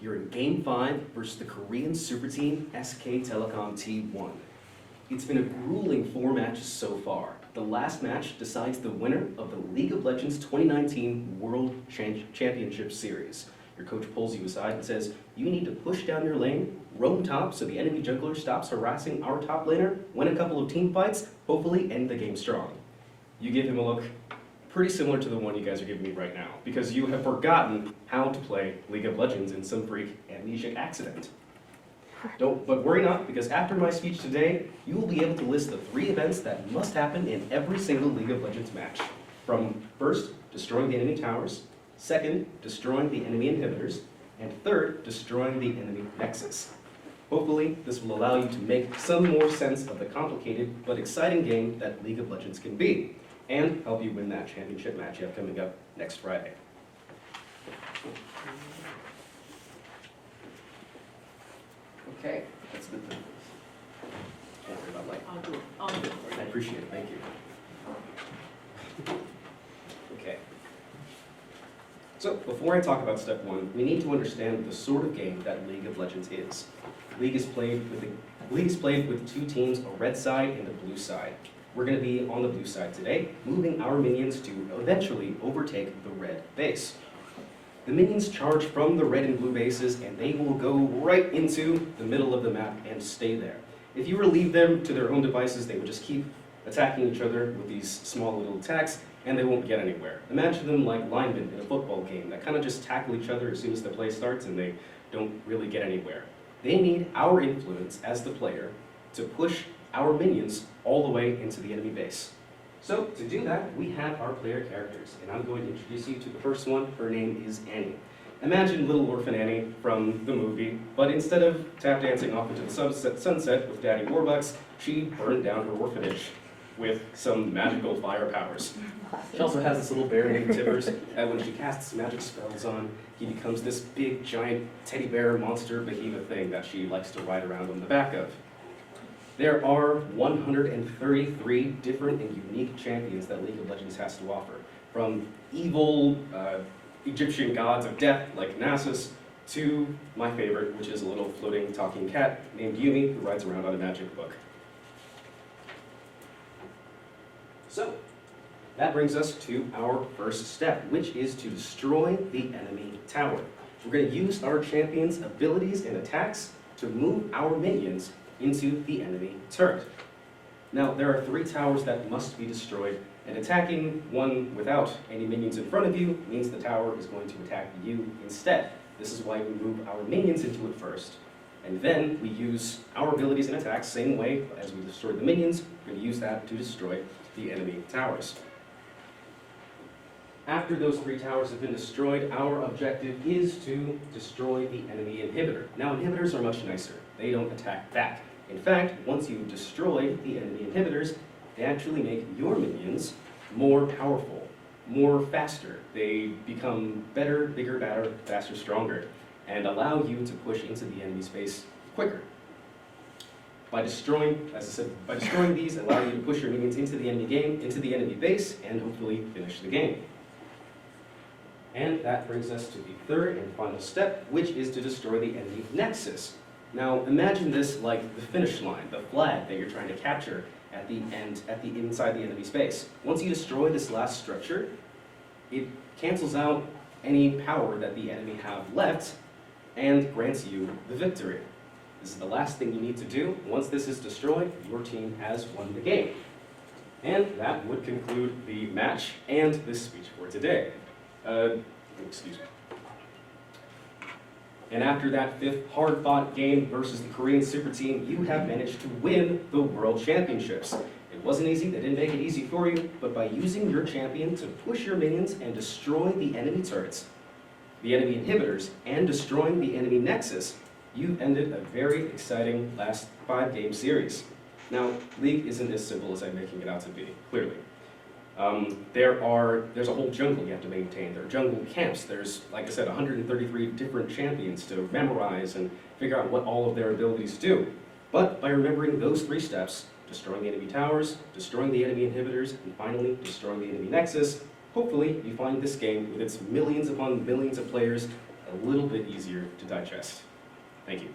You're in Game 5 versus the Korean super team SK Telecom T1. It's been a grueling 4 matches so far. The last match decides the winner of the League of Legends 2019 World Championship Series. Your coach pulls you aside and says, you need to push down your lane, roam top so the enemy jungler stops harassing our top laner, win a couple of team fights, hopefully end the game strong. You give him a look pretty similar to the one you guys are giving me right now, because you have forgotten how to play League of Legends in some freak amnesic accident. But worry not, because after my speech today, you will be able to list the 3 events that must happen in every single League of Legends match. From first, destroying the enemy towers, second, destroying the enemy inhibitors, and third, destroying the enemy nexus. Hopefully, this will allow you to make some more sense of the complicated but exciting game that League of Legends can be, and help you win that championship match you have coming up next Friday. Okay, that's the thing. Can't worry about light. I'll do it. I appreciate it, thank you. Okay. So, before I talk about step 1, we need to understand the sort of game that League of Legends is. League is played with 2 teams, a red side and a blue side. We're going to be on the blue side today, moving our minions to eventually overtake the red base. The minions charge from the red and blue bases, and they will go right into the middle of the map and stay there. If you relieve them to their own devices, they will just keep attacking each other with these small little attacks, and they won't get anywhere. Imagine them like linemen in a football game that kind of just tackle each other as soon as the play starts, and they don't really get anywhere. They need our influence as the player to push our minions all the way into the enemy base. So, to do that, we have our player characters, and I'm going to introduce you to the first one. Her name is Annie. Imagine Little Orphan Annie from the movie, but instead of tap dancing off into the sunset with Daddy Warbucks, she burned down her orphanage with some magical fire powers. She also has this little bear named Tibbers, and when she casts magic spells on, he becomes this big, giant teddy bear monster behemoth thing that she likes to ride around on the back of. There are 133 different and unique champions that League of Legends has to offer, from evil Egyptian gods of death like Nasus, to my favorite, which is a little floating talking cat named Yumi who rides around on a magic book. So, that brings us to our first step, which is to destroy the enemy tower. We're going to use our champion's abilities and attacks to move our minions into the enemy turret. Now, there are 3 towers that must be destroyed, and attacking one without any minions in front of you means the tower is going to attack you instead. This is why we move our minions into it first, and then we use our abilities and attacks same way as we destroyed the minions. We're going to use that to destroy the enemy towers. After those 3 towers have been destroyed, our objective is to destroy the enemy inhibitor. Now, inhibitors are much nicer. They don't attack back. In fact, once you destroy the enemy inhibitors, they actually make your minions more powerful, more faster. They become better, bigger, badder, faster, stronger, and allow you to push into the enemy space quicker. By destroying, as I said, by destroying these, allow you to push your minions into the enemy base, and hopefully finish the game. And that brings us to the third and final step, which is to destroy the enemy nexus. Now, imagine this like the finish line, the flag that you're trying to capture at the end, inside the enemy space. Once you destroy this last structure, it cancels out any power that the enemy have left and grants you the victory. This is the last thing you need to do. Once this is destroyed, your team has won the game. And that would conclude the match and this speech for today. Excuse me. And after that 5th hard-fought game versus the Korean super team, you have managed to win the World Championships. It wasn't easy, they didn't make it easy for you, but by using your champion to push your minions and destroy the enemy turrets, the enemy inhibitors, and destroying the enemy nexus, you've ended a very exciting last 5-game series. Now, League isn't as simple as I'm making it out to be, clearly. There's a whole jungle you have to maintain. There are jungle camps. There's, like I said, 133 different champions to memorize and figure out what all of their abilities do. But by remembering those 3 steps, destroying the enemy towers, destroying the enemy inhibitors, and finally destroying the enemy nexus, hopefully you find this game with its millions upon millions of players a little bit easier to digest. Thank you.